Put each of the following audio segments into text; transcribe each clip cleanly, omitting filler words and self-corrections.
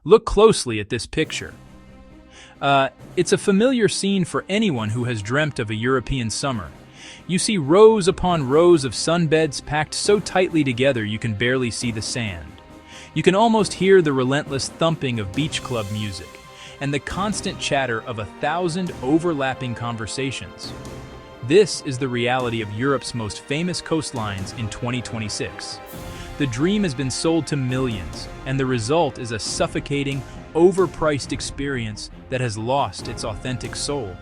Look closely at this picture. It's a familiar scene for anyone who has dreamt of a European summer. You see rows upon rows of sunbeds packed so tightly together you can barely see the sand. You can almost hear the relentless thumping of beach club music and the constant chatter of 1,000 overlapping conversations. This is the reality of Europe's most famous coastlines in 2026. The dream has been sold to millions, and the result is a suffocating, overpriced experience that has lost its authentic soul.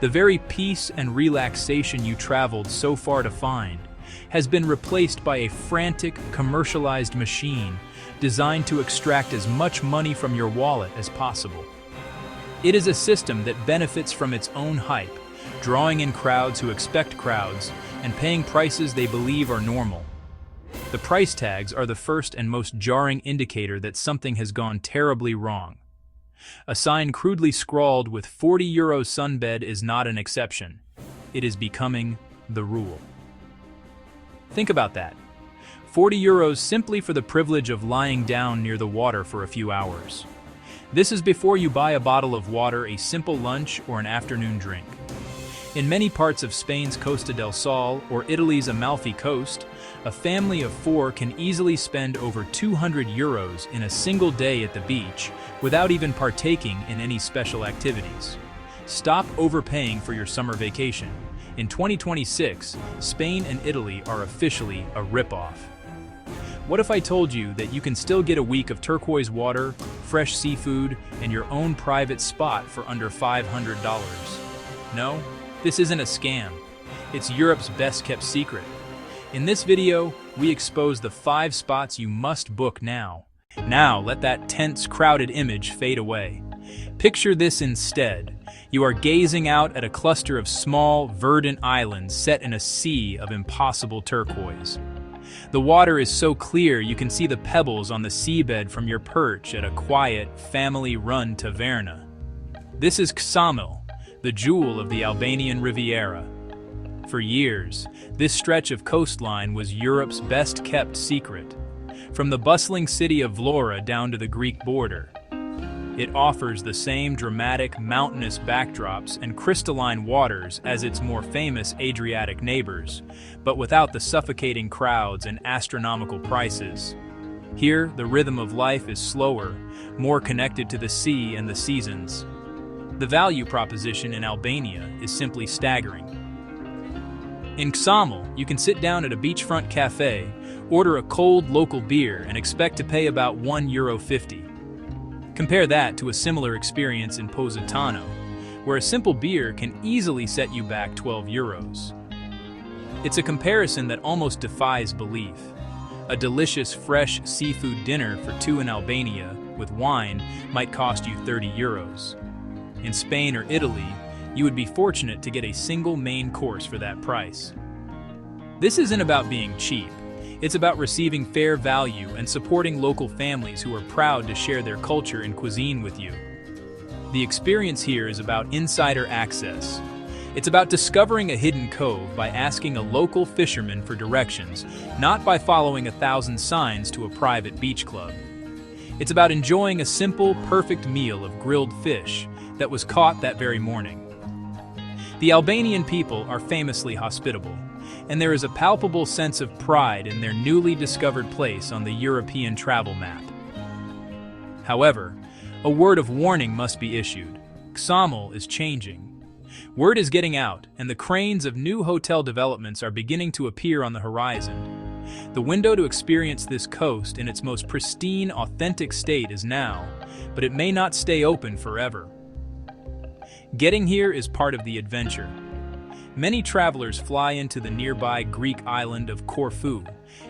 The very peace and relaxation you traveled so far to find has been replaced by a frantic, commercialized machine designed to extract as much money from your wallet as possible. It is a system that benefits from its own hype, drawing in crowds who expect crowds and paying prices they believe are normal. The price tags are the first and most jarring indicator that something has gone terribly wrong. A sign crudely scrawled with €40 sunbed is not an exception. It is becoming the rule. Think about that. €40 simply for the privilege of lying down near the water for a few hours. This is before you buy a bottle of water, a simple lunch, or an afternoon drink. In many parts of Spain's Costa del Sol or Italy's Amalfi Coast, a family of 4 can easily spend over €200 in a single day at the beach without even partaking in any special activities. Stop overpaying for your summer vacation. In 2026, Spain and Italy are officially a ripoff. What if I told you that you can still get a week of turquoise water, fresh seafood, and your own private spot for under $500? No? This isn't a scam. It's Europe's best-kept secret. In this video, we expose the 5 spots you must book now. Now, let that tense, crowded image fade away. Picture this instead. You are gazing out at a cluster of small, verdant islands set in a sea of impossible turquoise. The water is so clear you can see the pebbles on the seabed from your perch at a quiet, family-run taverna. This is Ksamil, the jewel of the Albanian Riviera. For years, this stretch of coastline was Europe's best-kept secret. From the bustling city of Vlora down to the Greek border, it offers the same dramatic, mountainous backdrops and crystalline waters as its more famous Adriatic neighbors, but without the suffocating crowds and astronomical prices. Here, the rhythm of life is slower, more connected to the sea and the seasons. The value proposition in Albania is simply staggering. In Ksamil, you can sit down at a beachfront cafe, order a cold local beer, and expect to pay about €1.50. Compare that to a similar experience in Positano, where a simple beer can easily set you back €12. It's a comparison that almost defies belief. A delicious, fresh seafood dinner for 2 in Albania, with wine, might cost you €30. In Spain or Italy, you would be fortunate to get a single main course for that price. This isn't about being cheap. It's about receiving fair value and supporting local families who are proud to share their culture and cuisine with you. The experience here is about insider access. It's about discovering a hidden cove by asking a local fisherman for directions, not by following 1,000 signs to a private beach club. It's about enjoying a simple, perfect meal of grilled fish that was caught that very morning. The Albanian people are famously hospitable, and there is a palpable sense of pride in their newly discovered place on the European travel map. However, a word of warning must be issued. Ksamil is changing. Word is getting out, and the cranes of new hotel developments are beginning to appear on the horizon. The window to experience this coast in its most pristine, authentic state is now, but it may not stay open forever. Getting here is part of the adventure. Many travelers fly into the nearby Greek island of Corfu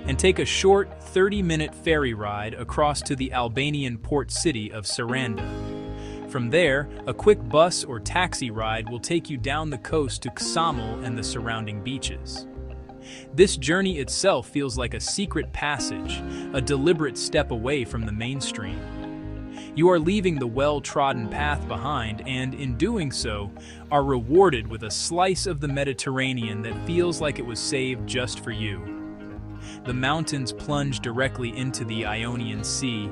and take a short 30-minute ferry ride across to the Albanian port city of Saranda. From there, a quick bus or taxi ride will take you down the coast to Ksamil and the surrounding beaches. This journey itself feels like a secret passage, a deliberate step away from the mainstream. You are leaving the well-trodden path behind and, in doing so, are rewarded with a slice of the Mediterranean that feels like it was saved just for you. The mountains plunge directly into the Ionian Sea,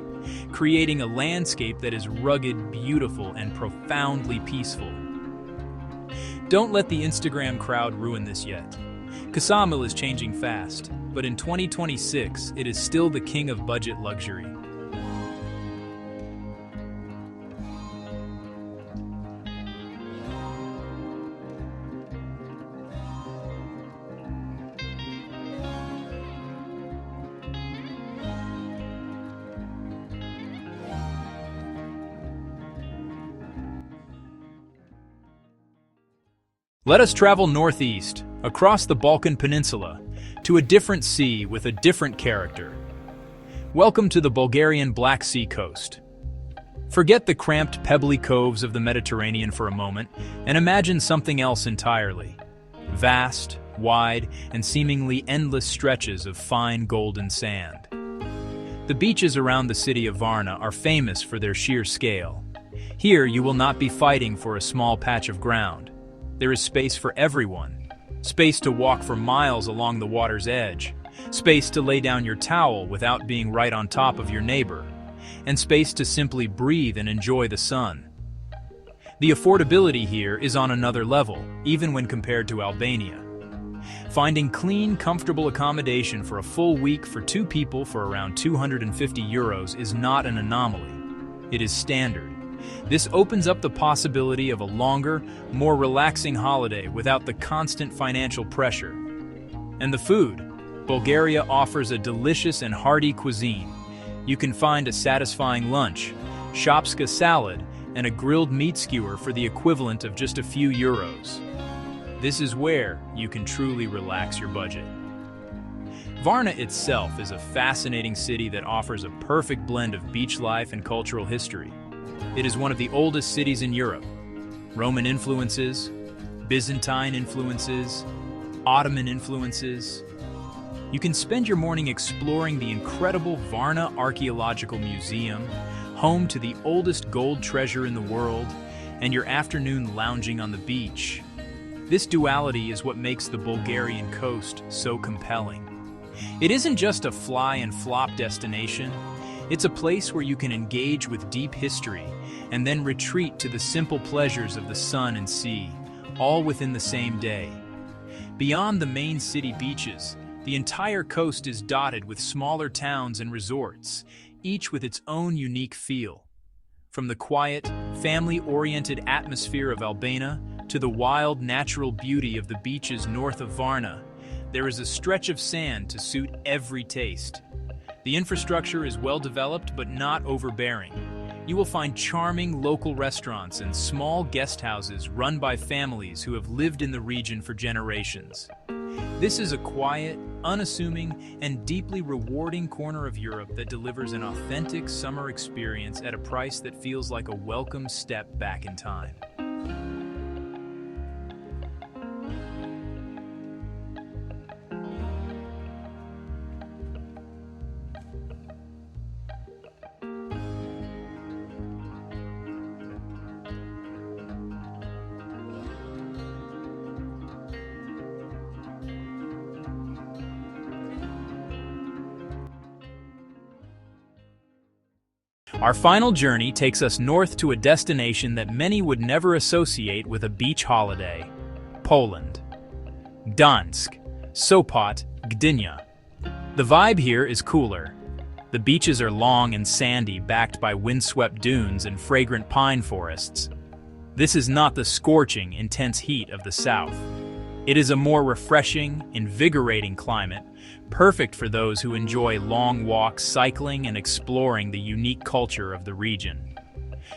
creating a landscape that is rugged, beautiful, and profoundly peaceful. Don't let the Instagram crowd ruin this yet. Ksamil is changing fast, but in 2026, it is still the king of budget luxury. Let us travel northeast, across the Balkan Peninsula, to a different sea with a different character. Welcome to the Bulgarian Black Sea coast. Forget the cramped, pebbly coves of the Mediterranean for a moment, and imagine something else entirely. Vast, wide, and seemingly endless stretches of fine golden sand. The beaches around the city of Varna are famous for their sheer scale. Here you will not be fighting for a small patch of ground. There is space for everyone. Space to walk for miles along the water's edge. Space to lay down your towel without being right on top of your neighbor. And space to simply breathe and enjoy the sun. The affordability here is on another level, even when compared to Albania. Finding clean, comfortable accommodation for a full week for 2 people for around €250 is not an anomaly. It is standard. This opens up the possibility of a longer, more relaxing holiday without the constant financial pressure. And the food. Bulgaria offers a delicious and hearty cuisine. You can find a satisfying lunch, shopska salad, and a grilled meat skewer for the equivalent of just a few euros. This is where you can truly relax your budget. Varna itself is a fascinating city that offers a perfect blend of beach life and cultural history. It is one of the oldest cities in Europe. Roman influences, Byzantine influences, Ottoman influences. You can spend your morning exploring the incredible Varna Archaeological Museum, home to the oldest gold treasure in the world, and your afternoon lounging on the beach. This duality is what makes the Bulgarian coast so compelling. It isn't just a fly and flop destination. It's a place where you can engage with deep history and then retreat to the simple pleasures of the sun and sea, all within the same day. Beyond the main city beaches, the entire coast is dotted with smaller towns and resorts, each with its own unique feel. From the quiet, family-oriented atmosphere of Albania to the wild, natural beauty of the beaches north of Varna, there is a stretch of sand to suit every taste. The infrastructure is well developed but not overbearing. You will find charming local restaurants and small guest houses run by families who have lived in the region for generations. This is a quiet, unassuming, and deeply rewarding corner of Europe that delivers an authentic summer experience at a price that feels like a welcome step back in time. Our final journey takes us north to a destination that many would never associate with a beach holiday: Poland. Gdansk, Sopot, Gdynia. The vibe here is cooler. The beaches are long and sandy, backed by windswept dunes and fragrant pine forests. This is not the scorching, intense heat of the south. It is a more refreshing, invigorating climate, perfect for those who enjoy long walks, cycling, and exploring the unique culture of the region.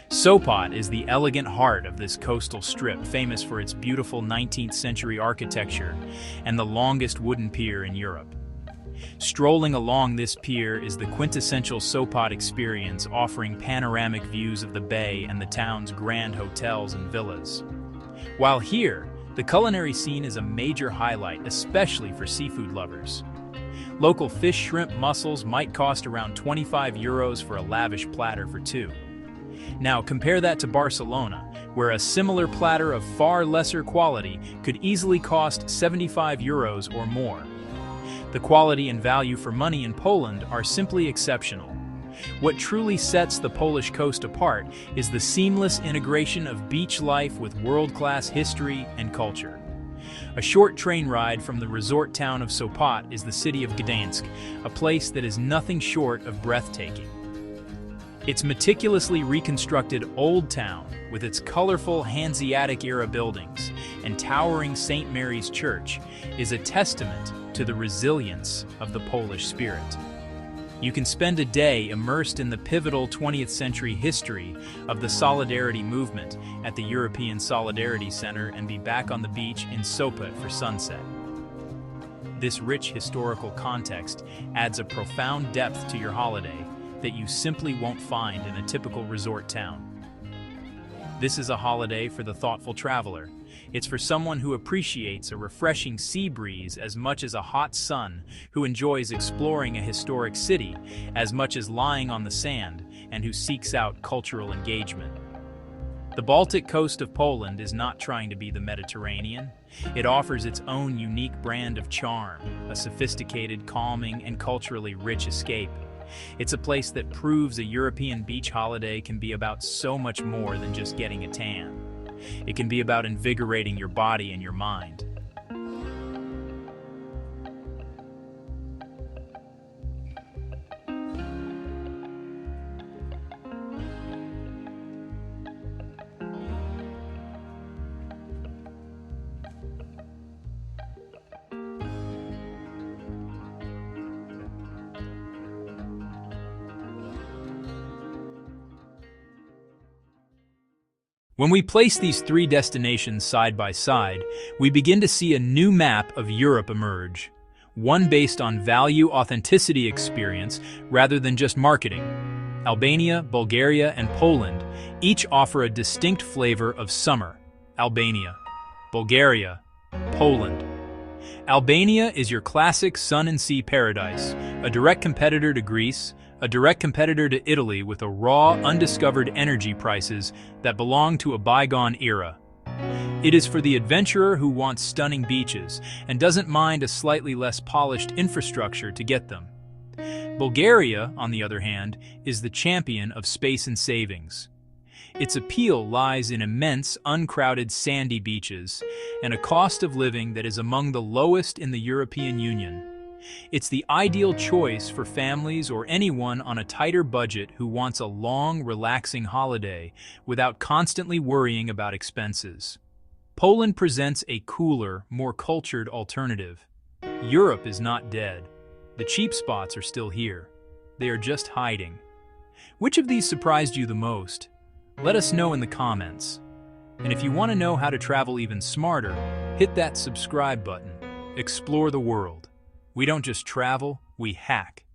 Sopot is the elegant heart of this coastal strip, famous for its beautiful 19th century architecture and the longest wooden pier in Europe. Strolling along this pier is the quintessential Sopot experience, offering panoramic views of the bay and the town's grand hotels and villas. While here, the culinary scene is a major highlight, especially for seafood lovers. Local fish, shrimp, mussels might cost around €25 for a lavish platter for 2. Now compare that to Barcelona, where a similar platter of far lesser quality could easily cost €75 or more. The quality and value for money in Poland are simply exceptional. What truly sets the Polish coast apart is the seamless integration of beach life with world-class history and culture. A short train ride from the resort town of Sopot is the city of Gdańsk, a place that is nothing short of breathtaking. Its meticulously reconstructed Old Town, with its colorful Hanseatic-era buildings and towering St. Mary's Church, is a testament to the resilience of the Polish spirit. You can spend a day immersed in the pivotal 20th century history of the Solidarity movement at the European Solidarity Center and be back on the beach in Sopot for sunset. This rich historical context adds a profound depth to your holiday that you simply won't find in a typical resort town. This is a holiday for the thoughtful traveler. It's for someone who appreciates a refreshing sea breeze as much as a hot sun, who enjoys exploring a historic city as much as lying on the sand, and who seeks out cultural engagement. The Baltic coast of Poland is not trying to be the Mediterranean. It offers its own unique brand of charm, a sophisticated, calming, and culturally rich escape. It's a place that proves a European beach holiday can be about so much more than just getting a tan. It can be about invigorating your body and your mind. When we place these three destinations side by side, we begin to see a new map of Europe emerge, one based on value, authenticity, experience, rather than just marketing. Albania, Bulgaria, and Poland each offer a distinct flavor of summer. Albania, Bulgaria, Poland. Albania is your classic sun and sea paradise, a direct competitor to Greece, a direct competitor to Italy with a raw, undiscovered energy prices that belong to a bygone era. It is for the adventurer who wants stunning beaches and doesn't mind a slightly less polished infrastructure to get them. Bulgaria, on the other hand, is the champion of space and savings. Its appeal lies in immense, uncrowded sandy beaches and a cost of living that is among the lowest in the European Union. It's the ideal choice for families or anyone on a tighter budget who wants a long, relaxing holiday without constantly worrying about expenses. Poland presents a cooler, more cultured alternative. Europe is not dead. The cheap spots are still here. They are just hiding. Which of these surprised you the most? Let us know in the comments. And if you want to know how to travel even smarter, hit that subscribe button. Explore the world. We don't just travel, we hack.